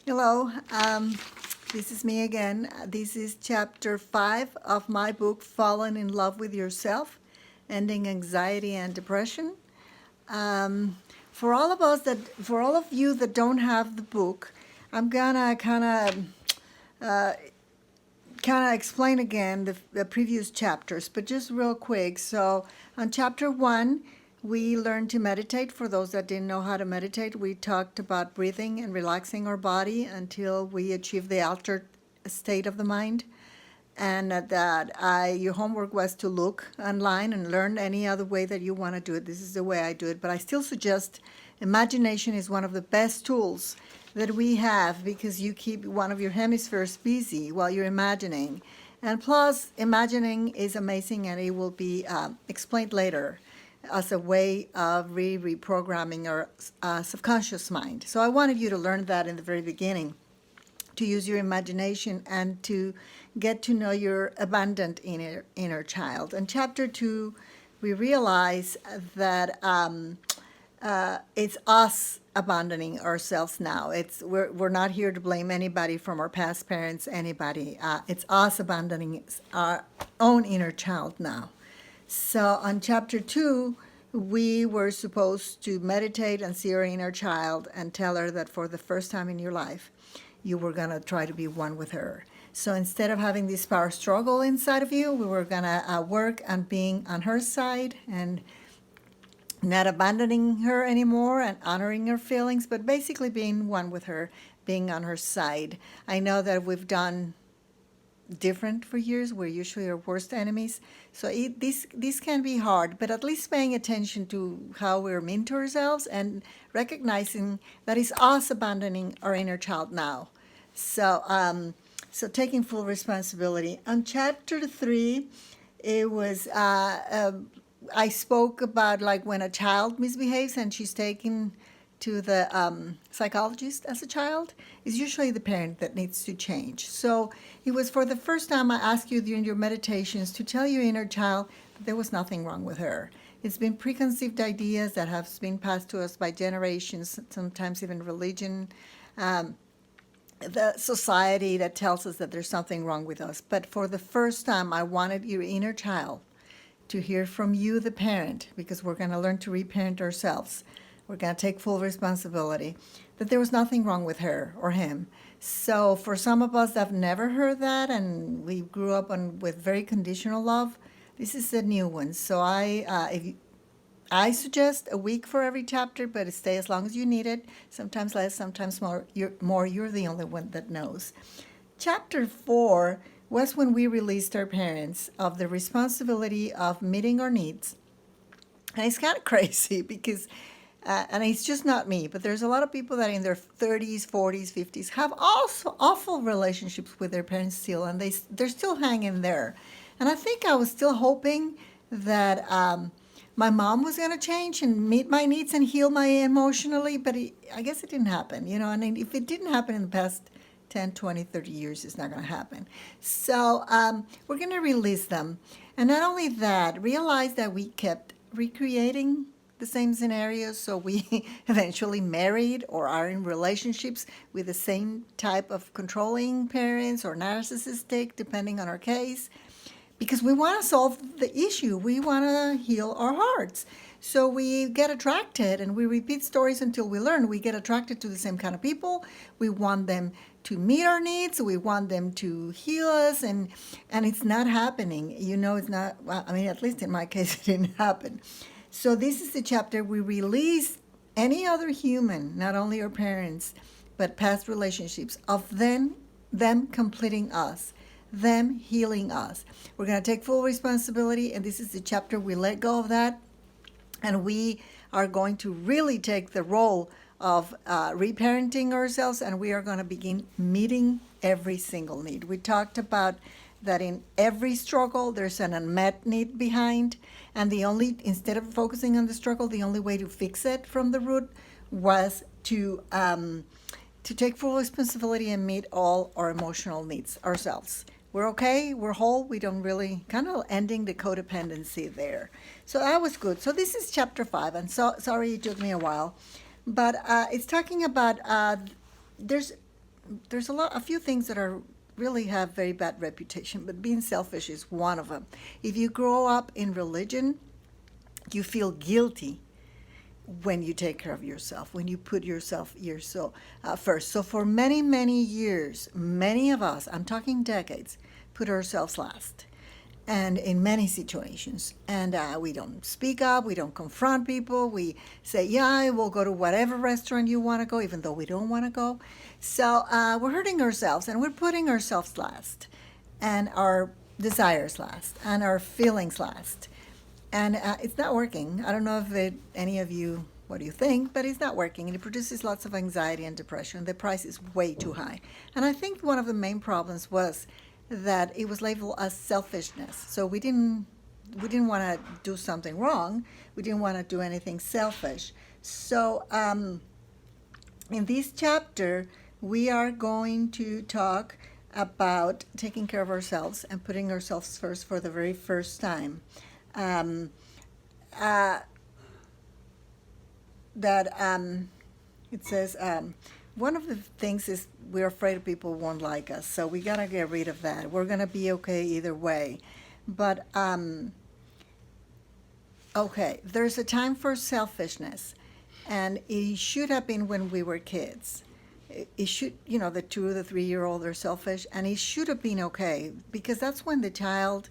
Hello, this is me again. This is chapter 5 of my book, Falling in Love with Yourself, Ending Anxiety and Depression. Um, for all of you that don't have the book, I'm gonna kind of explain again the previous chapters, but just real quick. So, on chapter 1, we learned to meditate. For those that didn't know how to meditate, we talked about breathing and relaxing our body until we achieve the altered state of the mind. And your homework was to look online and learn any other way that you want to do it. This is the way I do it, but I still suggest imagination is one of the best tools that we have because you keep one of your hemispheres busy while you're imagining. And plus, imagining is amazing, and it will be explained later as a way of reprogramming our subconscious mind. So I wanted you to learn that in the very beginning, to use your imagination and to get to know your abundant inner child. In chapter 2, we realize that it's us abandoning ourselves now. We're not here to blame anybody from our past parents, anybody. It's us abandoning our own inner child now. So on chapter 2, we were supposed to meditate and see our inner child and tell her that for the first time in your life, you were going to try to be one with her. So instead of having this power struggle inside of you, we were going to work on being on her side and not abandoning her anymore and honoring her feelings, but basically being one with her, being on her side. I know that we've done different for years. We're usually our worst enemies. So this can be hard, but at least paying attention to how we're mean to ourselves and recognizing that it's us abandoning our inner child now. So taking full responsibility. On chapter 3, it was I spoke about like when a child misbehaves and she's taken to the psychologist as a child, is usually the parent that needs to change. So it was for the first time I asked you during your meditations to tell your inner child that there was nothing wrong with her. It's been preconceived ideas that have been passed to us by generations, sometimes even religion, the society that tells us that there's something wrong with us. But for the first time, I wanted your inner child to hear from you, the parent, because we're going to learn to reparent ourselves. We're going to take full responsibility, that there was nothing wrong with her or him. So for some of us that have never heard that and we grew up with very conditional love, this is a new one. So I suggest a week for every chapter, but stay as long as you need it. Sometimes less, sometimes more. You're the only one that knows. Chapter 4 was when we released our parents of the responsibility of meeting our needs. And it's kind of crazy because, and it's just not me, but there's a lot of people that in their 30s, 40s, 50s have also awful relationships with their parents still, and they're still hanging there. And I think I was still hoping that my mom was going to change and meet my needs and heal my emotionally, but I guess it didn't happen, and if it didn't happen in the past 10, 20, 30 years, it's not going to happen. So we're going to release them. And not only that, realize that we kept recreating the same scenarios, so we eventually married or are in relationships with the same type of controlling parents or narcissistic, depending on our case, because we want to solve the issue. We want to heal our hearts. So we get attracted and we repeat stories until we learn. We get attracted to the same kind of people. We want them to meet our needs. We want them to heal us, and it's not happening. It's not, well, I mean, at least in my case, it didn't happen. So this is the chapter we release any other human, not only our parents, but past relationships, of them completing us, them healing us. We're going to take full responsibility, and this is the chapter we let go of that, and we are going to really take the role of reparenting ourselves, and we are going to begin meeting every single need. We talked about that in every struggle there's an unmet need behind, and instead of focusing on the struggle, the only way to fix it from the root was to take full responsibility and meet all our emotional needs ourselves. We're okay, we're whole, we don't really, kind of ending the codependency there. So that was good. So this is chapter 5, and sorry it took me a while, but it's talking about there's there's a few things that are really have very bad reputation, but being selfish is one of them. If you grow up in religion, you feel guilty when you take care of yourself, when you put yourself first. So for many, many years, many of us, I'm talking decades, put ourselves last. And in many situations. And we don't speak up, we don't confront people, we say, yeah, we'll go to whatever restaurant you want to go, even though we don't want to go. So we're hurting ourselves and we're putting ourselves last, and our desires last, and our feelings last. And it's not working. I don't know if any of you, what do you think, but it's not working. And it produces lots of anxiety and depression. The price is way too high. And I think one of the main problems was that it was labeled as selfishness. So we didn't want to do something wrong. We didn't want to do anything selfish. So in this chapter, we are going to talk about taking care of ourselves and putting ourselves first for the very first time. It says one of the things is we're afraid people won't like us, so we gotta get rid of that. We're gonna be okay either way, but okay, there's a time for selfishness, and it should have been when we were kids. It should, the 2 or the 3-year-old are selfish, and it should have been okay, because that's when the child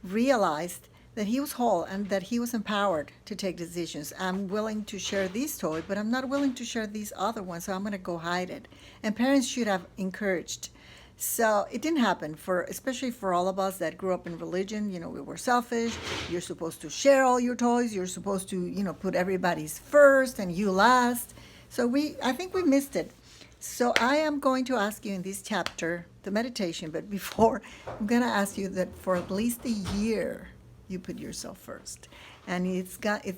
realized that he was whole and that he was empowered to take decisions. I'm willing to share this toy, but I'm not willing to share these other ones, so I'm going to go hide it. And parents should have encouraged. So it didn't happen, especially for all of us that grew up in religion. We were selfish. You're supposed to share all your toys. You're supposed to, put everybody's first and you last. So I think we missed it. So I am going to ask you in this chapter, the meditation, but before, I'm going to ask you that for at least a year, you put yourself first. And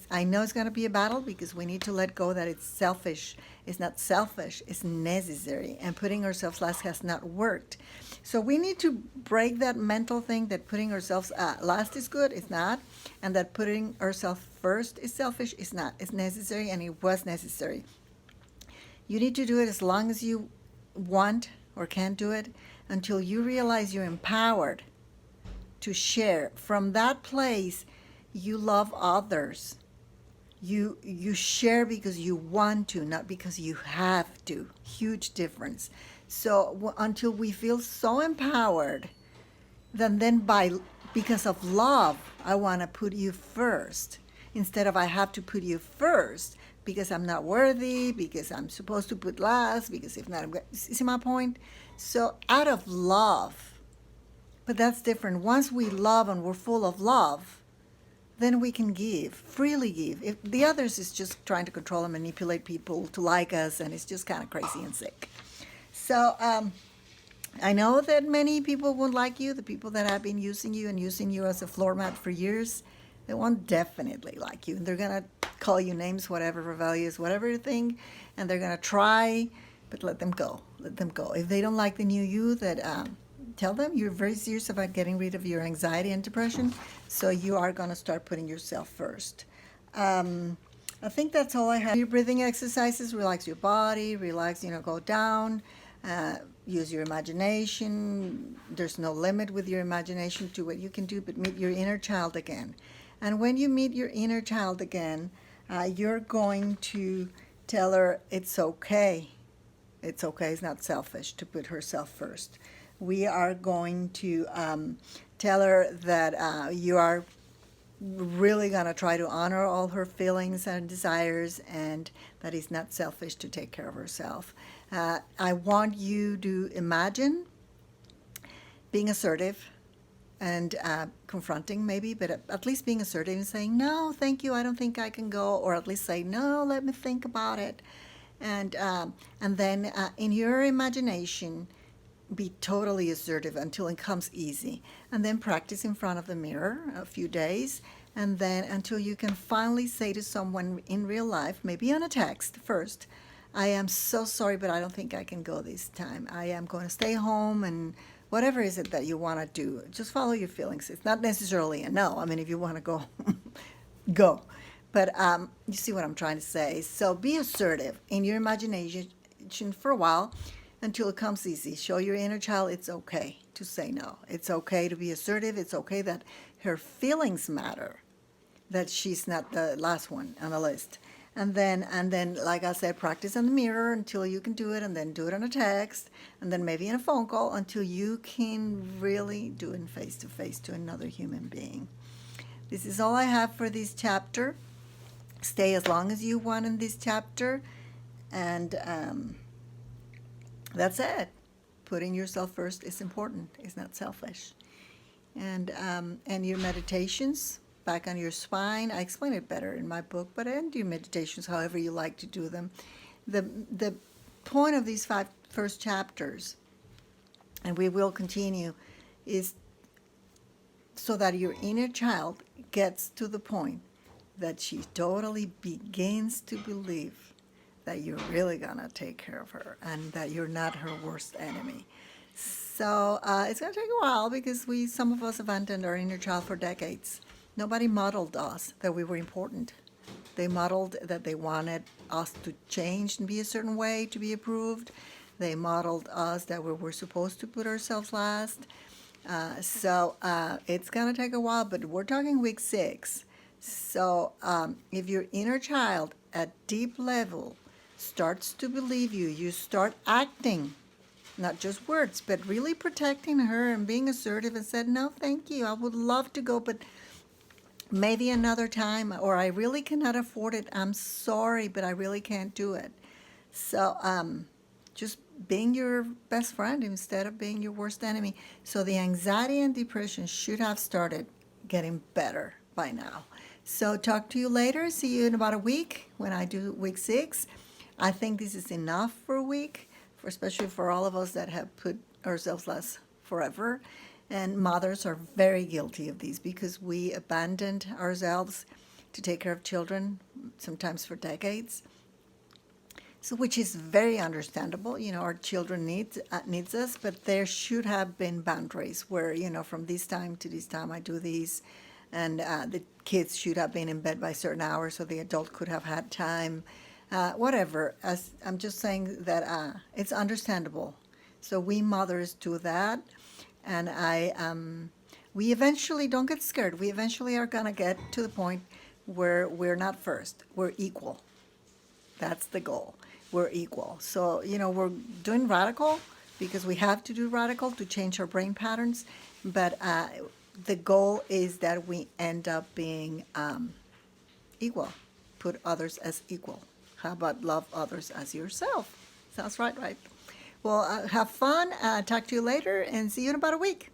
I know it's going to be a battle, because we need to let go that it's selfish. It's not selfish, it's necessary. And putting ourselves last has not worked. So we need to break that mental thing that putting ourselves last is good, it's not. And that putting ourselves first is selfish, it's not. It's necessary, and it was necessary. You need to do it as long as you want or can do it, until you realize you're empowered to share. From that place, you love others. You share because you want to, not because you have to. Huge difference. So until we feel so empowered, then because of love, I want to put you first, instead of I have to put you first because I'm not worthy, because I'm supposed to put last, because if not, see my point? So out of love. But that's different. Once we love and we're full of love, then we can give, freely give. If the others is just trying to control and manipulate people to like us, and it's just kind of crazy and sick. So I know that many people won't like you. The people that have been using you and using you as a floor mat for years, they won't definitely like you. And they're going to call you names, whatever values, whatever you think, and they're going to try, but let them go. Let them go. If they don't like the new you, tell them you're very serious about getting rid of your anxiety and depression, so you are going to start putting yourself first. I think that's all I have. Your breathing exercises, relax your body, relax, go down, use your imagination. There's no limit with your imagination to what you can do, but meet your inner child again. And when you meet your inner child again, you're going to tell her it's okay. It's okay, it's not selfish to put herself first. We are going to tell her that you are really going to try to honor all her feelings and desires, and that it's not selfish to take care of herself. I want you to imagine being assertive and confronting maybe, but at least being assertive and saying, no, thank you, I don't think I can go, or at least say, no, let me think about it. And then in your imagination, be totally assertive until it comes easy, and then practice in front of the mirror a few days, and then until you can finally say to someone in real life, maybe on a text first, I am so sorry, but I don't think I can go this time. I am going to stay home, and whatever is it that you want to do, just follow your feelings. It's not necessarily a no. I mean, if you want to go, go. But you see what I'm trying to say. So be assertive in your imagination for a while, until it comes easy. Show your inner child it's okay to say no. It's okay to be assertive. It's okay that her feelings matter, that she's not the last one on the list. And then, like I said, practice on the mirror until you can do it, and then do it on a text, and then maybe in a phone call until you can really do it face to face to another human being. This is all I have for this chapter. Stay as long as you want in this chapter, and that's it. Putting yourself first is important. It's not selfish. And your meditations back on your spine. I explain it better in my book, but I do meditations however you like to do them. The point of these 5 first chapters, and we will continue, is so that your inner child gets to the point that she totally begins to believe that you're really gonna take care of her and that you're not her worst enemy. So it's gonna take a while because some of us abandoned our inner child for decades. Nobody modeled us that we were important. They modeled that they wanted us to change and be a certain way to be approved. They modeled us that we were supposed to put ourselves last. So it's going to take a while, but we're talking week 6. So if your inner child at deep level starts to believe you, you start acting, not just words, but really protecting her and being assertive and said, no, thank you, I would love to go, but maybe another time, or I really cannot afford it. I'm sorry, but I really can't do it. So just being your best friend instead of being your worst enemy. So the anxiety and depression should have started getting better by now. So talk to you later. See you in about a week when I do week 6. I think this is enough for a week, especially for all of us that have put ourselves last forever. And mothers are very guilty of these because we abandoned ourselves to take care of children, sometimes for decades. So, which is very understandable. You know, our children needs us, but there should have been boundaries where, you know, from this time to this time I do these, and the kids should have been in bed by certain hours so the adult could have had time. Whatever. As I'm just saying that it's understandable. So we mothers do that. And we eventually, don't get scared, we eventually are going to get to the point where we're not first, we're equal. That's the goal. We're equal. So, you know, we're doing radical because we have to do radical to change our brain patterns. But the goal is that we end up being equal, put others as equal. How about love others as yourself? Sounds right? Well, have fun. Talk to you later and see you in about a week.